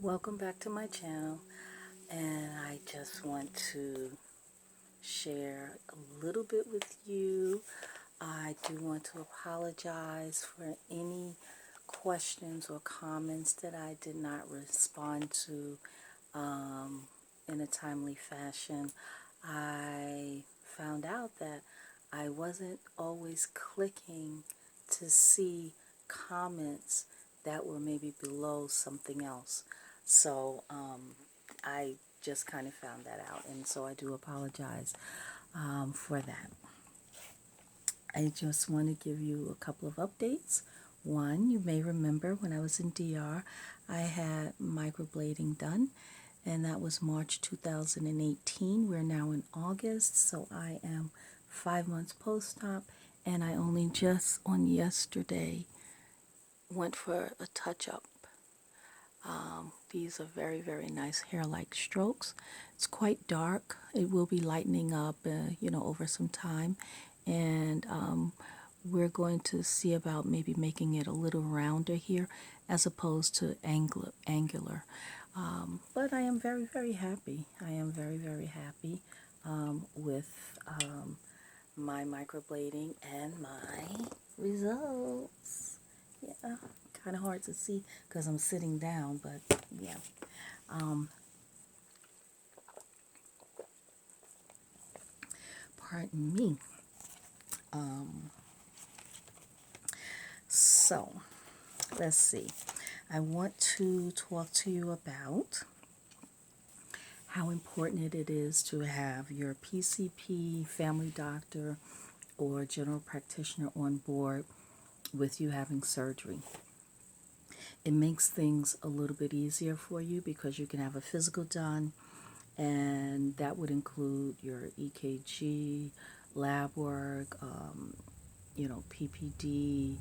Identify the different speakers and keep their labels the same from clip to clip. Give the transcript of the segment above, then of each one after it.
Speaker 1: Welcome back to my channel, and I just want to share a little bit with you. I do want to apologize for any questions or comments that I did not respond to in a timely fashion. I found out that I wasn't always clicking to see comments that were maybe below something else. So I just kind of found that out, and so I do apologize for that. I just want to give you a couple of updates. One, you may remember when I was in DR, I had microblading done, and that was March 2018. We're now in August, so I am 5 months post-op, and I only just on yesterday went for a touch-up. These are very, very nice hair-like strokes. It's quite dark. It will be lightening up, over some time. And we're going to see about maybe making it a little rounder here as opposed to angular. But I am very, very happy. I am very, very happy with my microblading and my results. Yeah, kind of hard to see because I'm sitting down, but yeah. Pardon me. So, let's see. I want to talk to you about how important it is to have your PCP, family doctor, or general practitioner on board with you having surgery. It makes things a little bit easier for you because you can have a physical done, and that would include your EKG, lab work, PPD,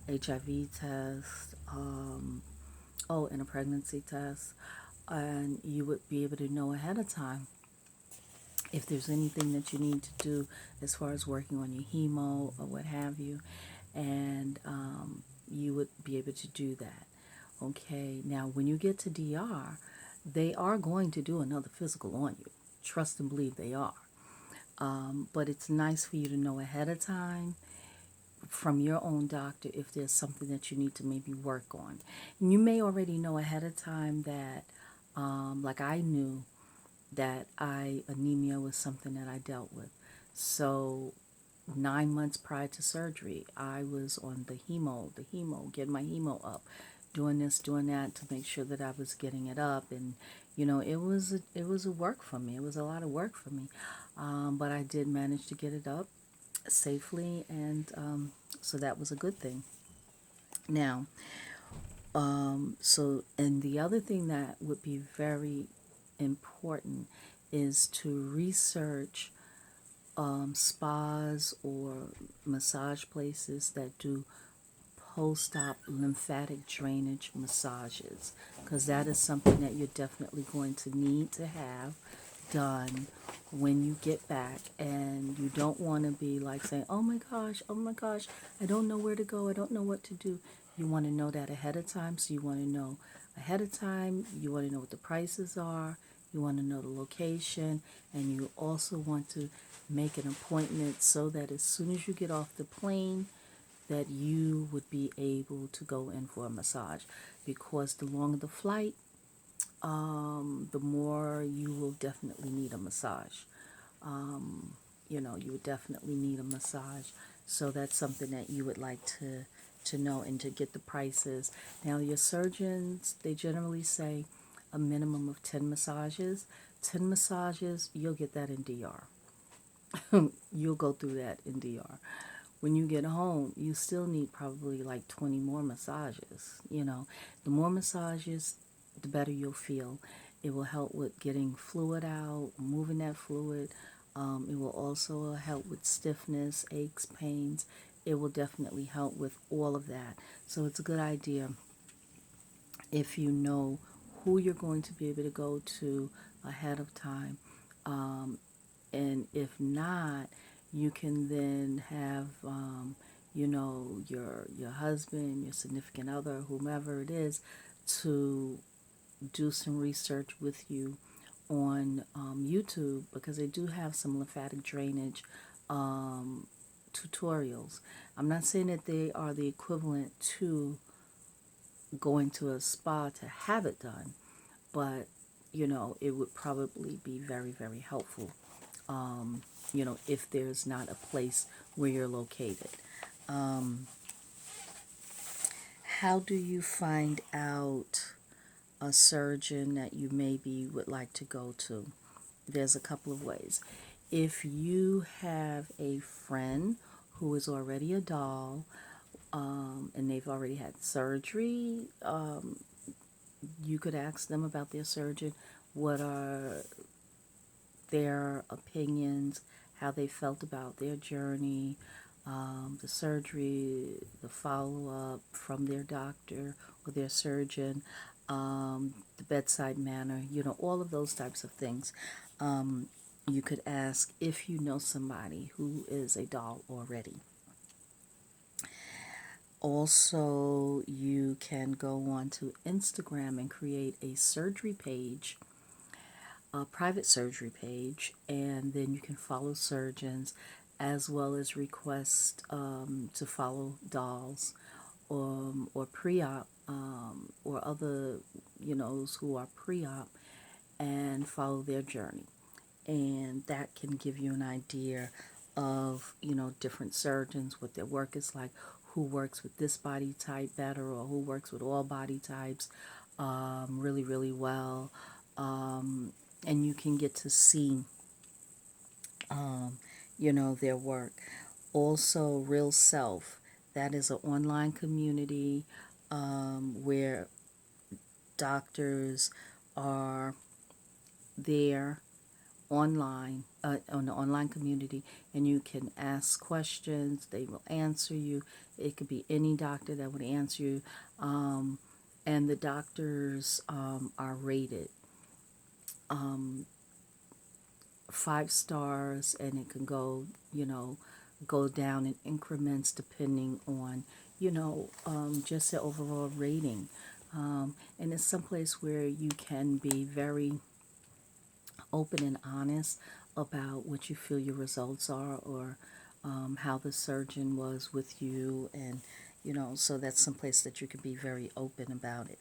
Speaker 1: HIV test, and a pregnancy test, and you would be able to know ahead of time if there's anything that you need to do as far as working on your hemo or what have you, and you would be able to do that. Okay, now when you get to DR, they are going to do another physical on you. Trust and believe they are. But it's nice for you to know ahead of time from your own doctor if there's something that you need to maybe work on. And you may already know ahead of time that, like I knew that anemia was something that I dealt with. So 9 months prior to surgery, I was on the hemo, getting my hemo up, doing this, doing that to make sure that I was getting it up. And, it was a work for me. It was a lot of work for me. But I did manage to get it up safely, and so that was a good thing. Now, and the other thing that would be very important is to research spas or massage places that do post-op lymphatic drainage massages, because that is something that you're definitely going to need to have done when you get back. And you don't want to be like saying, oh my gosh, I don't know where to go, I don't know what to do. You want to know that ahead of time. So you want to know ahead of time, you want to know what the prices are, you want to know the location, and you also want to make an appointment so that as soon as you get off the plane, that you would be able to go in for a massage. Because the longer the flight, the more you will definitely need a massage. You would definitely need a massage. So that's something that you would like to know and to get the prices. Now, your surgeons, they generally say a minimum of 10 massages. 10 massages, you'll get that in DR. You'll go through that in DR. When you get home, you still need probably like 20 more massages. The more massages, the better you'll feel. It will help with getting fluid out, moving that fluid. It will also help with stiffness, aches, pains. It will definitely help with all of that. So it's a good idea if you know who you're going to be able to go to ahead of time. And if not, you can then have, your husband, your significant other, whomever it is, to do some research with you on YouTube, because they do have some lymphatic drainage tutorials. I'm not saying that they are the equivalent to going to a spa to have it done, but it would probably be very, very helpful, if there's not a place where you're located. How do you find out a surgeon that you maybe would like to go to? There's a couple of ways. If you have a friend who is already a doll, and they've already had surgery, you could ask them about their surgeon. What are their opinions, how they felt about their journey, the surgery, the follow-up from their doctor or their surgeon, the bedside manner, all of those types of things. You could ask if you know somebody who is a doll already. Also, you can go on to Instagram and create a surgery page, a private surgery page, and then you can follow surgeons as well as request to follow dolls or pre-op or other, who are pre-op, and follow their journey. And that can give you an idea of, different surgeons, what their work is like, who works with this body type better or who works with all body types really, really well. And you can get to see, their work. Also, Real Self, that is an online community where doctors are there online, on the online community, and you can ask questions. They will answer you. It could be any doctor that would answer you, and the doctors are rated 5 stars, and it can go down in increments depending on just the overall rating, and it's someplace where you can be very open and honest about what you feel your results are, or how the surgeon was with you, and so that's someplace that you can be very open about it.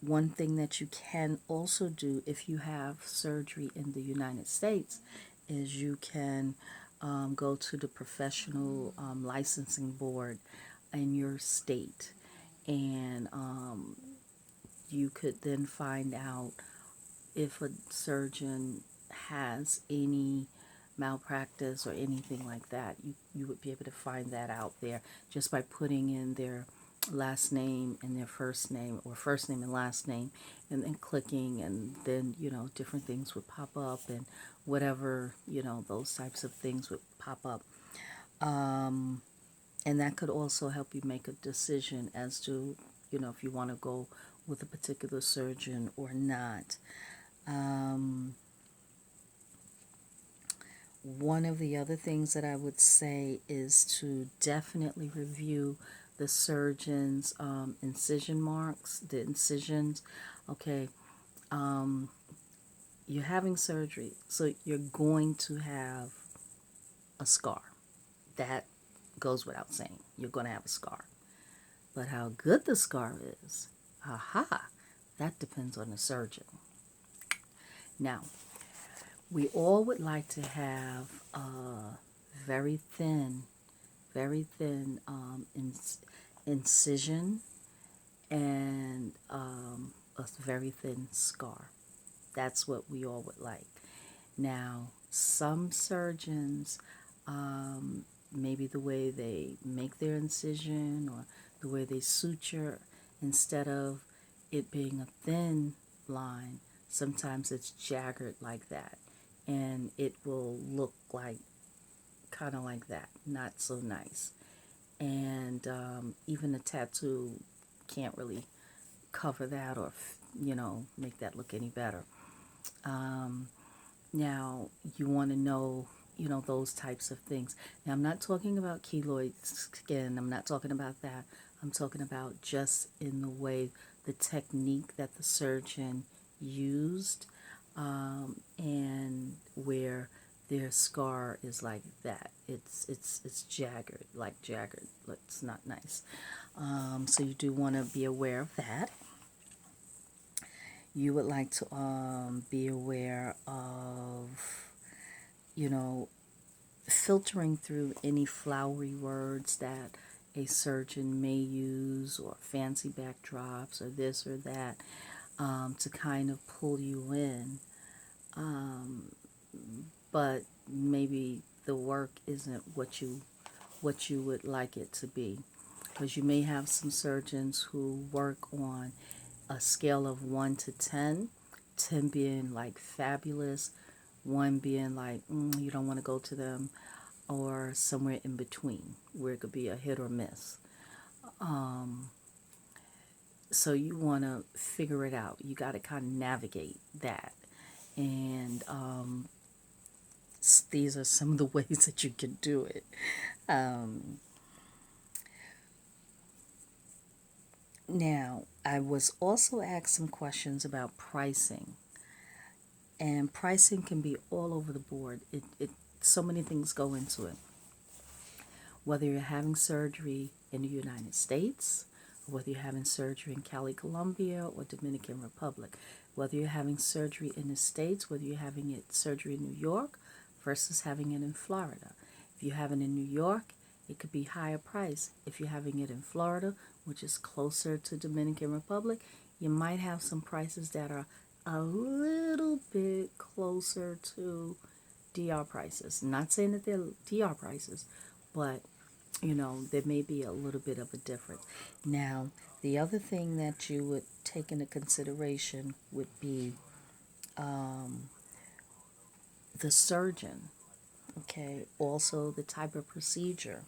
Speaker 1: One thing that you can also do if you have surgery in the United States is you can go to the professional licensing board in your state, and you could then find out if a surgeon has any malpractice or anything like that. You would be able to find that out there just by putting in their last name and their first name, or first name and last name, and then clicking, and then different things would pop up, and whatever, those types of things would pop up, and that could also help you make a decision as to if you want to go with a particular surgeon or not. One of the other things that I would say is to definitely review the surgeon's incision marks, the incisions. Okay, you're having surgery, so you're going to have a scar. That goes without saying. You're going to have a scar. But how good the scar is, that depends on the surgeon. Now, we all would like to have a very thin incision and a very thin scar. That's what we all would like. Now, some surgeons, maybe the way they make their incision or the way they suture, instead of it being a thin line, sometimes it's jagged like that, and it will look like kind of like that, not so nice. And even a tattoo can't really cover that or make that look any better. Now you want to know those types of things. Now I'm not talking about keloid skin. I'm not talking about that. I'm talking about just in the way, the technique that the surgeon used, and where their scar is like that. It's jagged, like jagged. It's not nice. So you do want to be aware of that. You would like to be aware of, you know, filtering through any flowery words that a surgeon may use, or fancy backdrops, or this or that, to kind of pull you in. But maybe the work isn't what you would like it to be, because you may have some surgeons who work on a scale of 1 to 10, 10 being like fabulous, 1 being like you don't want to go to them, or somewhere in between where it could be a hit or miss. So you want to figure it out. You got to kind of navigate that. And these are some of the ways that you can do it. Now, I was also asked some questions about pricing. And pricing can be all over the board. So many things go into it. Whether you're having surgery in the United States, or whether you're having surgery in Cali, Colombia, or Dominican Republic, whether you're having surgery in the States, whether you're having surgery in New York versus having it in Florida. If you're having it in New York, it could be higher price. If you're having it in Florida, which is closer to Dominican Republic, you might have some prices that are a little bit closer to DR prices. Not saying that they're DR prices, but there may be a little bit of a difference. Now, the other thing that you would take into consideration would be the surgeon, okay? Also the type of procedure,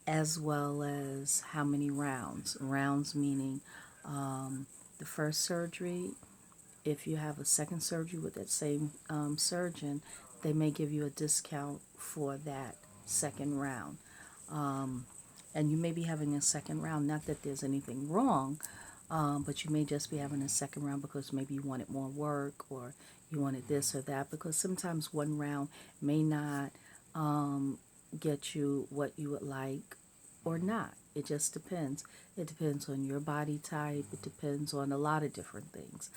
Speaker 1: as well as how many rounds. Rounds meaning the first surgery. If you have a second surgery with that same surgeon, they may give you a discount for that second round. And you may be having a second round, not that there's anything wrong, but you may just be having a second round because maybe you wanted more work, or you wanted this or that, because sometimes one round may not get you what you would like or not. It just depends. It depends on your body type. It depends on a lot of different things.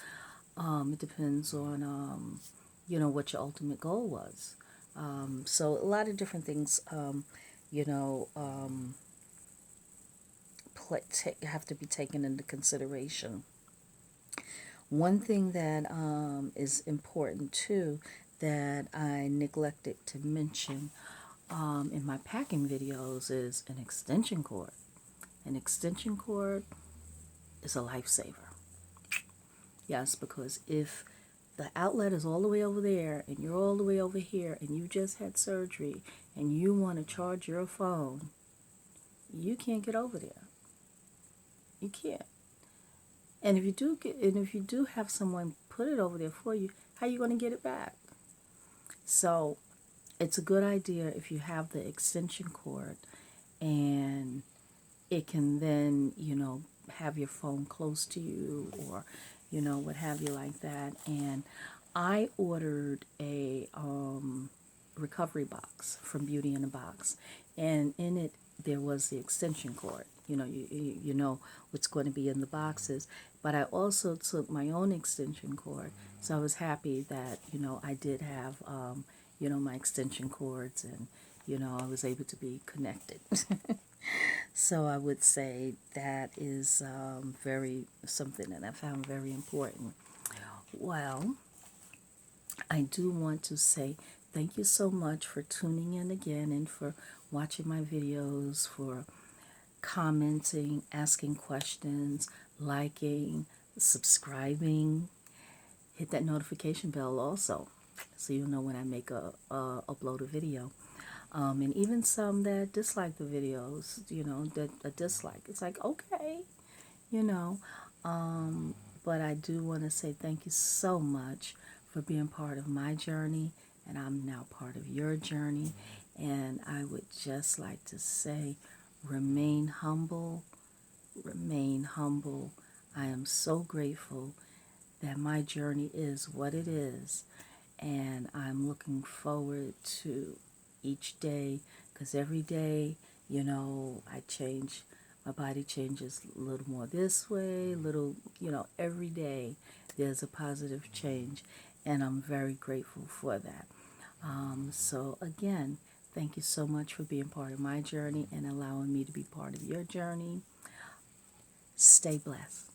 Speaker 1: It depends on, what your ultimate goal was. So a lot of different things, have to be taken into consideration. One thing that is important too, that I neglected to mention in my packing videos, is an extension cord. An extension cord is a lifesaver. Yes, because if the outlet is all the way over there and you're all the way over here and you just had surgery and you want to charge your phone, you can't get over there. You can't. And if you do have someone put it over there for you, how are you going to get it back? So it's a good idea if you have the extension cord, and it can then, have your phone close to you, or, what have you like that. And I ordered a recovery box from Beauty in a Box, and in it there was the extension cord. You know what's going to be in the boxes. But I also took my own extension cord, so I was happy that I did have my extension cords, and I was able to be connected. So I would say that is something that I found very important. Well, I do want to say thank you so much for tuning in again, and for watching my videos, for commenting, asking questions, liking, subscribing. Hit that notification bell also, so you'll know when I make upload a video. And even some that dislike the videos, that a dislike. It's like, okay, but I do want to say thank you so much for being part of my journey, and I'm now part of your journey. And I would just like to say, remain humble, remain humble. I am so grateful that my journey is what it is, and I'm looking forward to each day, because every day, I change. My body changes a little more this way, little, every day there's a positive change, and I'm very grateful for that. So, again, thank you so much for being part of my journey and allowing me to be part of your journey. Stay blessed.